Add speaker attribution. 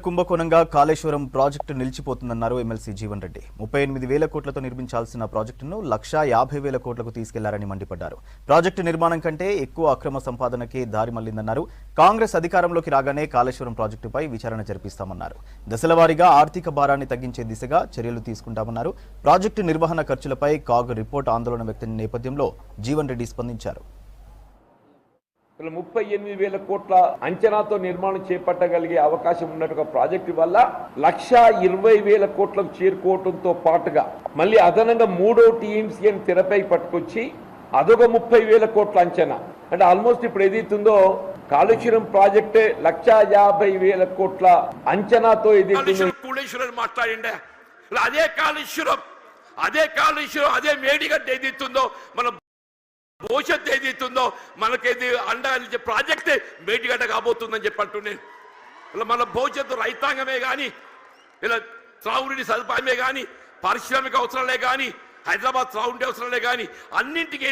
Speaker 1: కుంభకోణంగా Kaleshwaram project నిలిచిపోతుందన్నారు MLC Jeevan Reddy. 38,000 కోట్లతో నిర్మించాల్సిన ప్రాజెక్టును 1,50,000 కోట్లకు తీసుకెళ్లారని మండిపడ్డారు. ప్రాజెక్టు నిర్మాణం కంటే ఎక్కువ అక్రమ సంపాదనకే దారి మళ్లిందన్నారు. కాంగ్రెస్ అధికారంలోకి రాగానే కాళేశ్వరం ప్రాజెక్టుపై విచారణ జరిపిస్తామన్నారు. దశలవారీగా ఆర్థిక భారాన్ని తగ్గించే దిశగా చర్యలు తీసుకుంటామన్నారు. ప్రాజెక్టు నిర్వహణ ఖర్చులపై కాగ్ రిపోర్ట్ ఆందోళన వ్యక్తం నేపథ్యంలో జీవన్ రెడ్డి స్పందించారు.
Speaker 2: 38,000 కోట్ల అంచనాతో నిర్మాణం చేపట్టగలిగే అవకాశం ఉన్న ప్రాజెక్టు వల్ల 1,20,000 కోట్లకు చేరుకోవడంతో పాటుగా మళ్ళీ అదనంగా 3వ టీఎంసీని తెరపై పట్టుకొచ్చి అదొక 30,000 కోట్ల అంచనా. అంటే ఆల్మోస్ట్ ఇప్పుడు ఏదైతుందో కాళేశ్వరం ప్రాజెక్టే 1,50,000 కోట్ల అంచనాతో
Speaker 3: మాట్లాడిండే అదే కాళేశ్వరం అదే మేడిగడ్డ ఏదైతుందో మన భవిష్యత్తు ఏదైతుందో మనకేది అండగా ప్రాజెక్టే మేటిగడ్డ కాబోతుందని చెప్పంటున్నాను. ఇలా మన భవిష్యత్తు రైతాంగమే కానీ ఇలా త్రాగునీటి సదుపాయమే కానీ పారిశ్రామిక అవసరాలే కానీ హైదరాబాద్ త్రాగునీటి అవసరాలే కానీ అన్నింటికి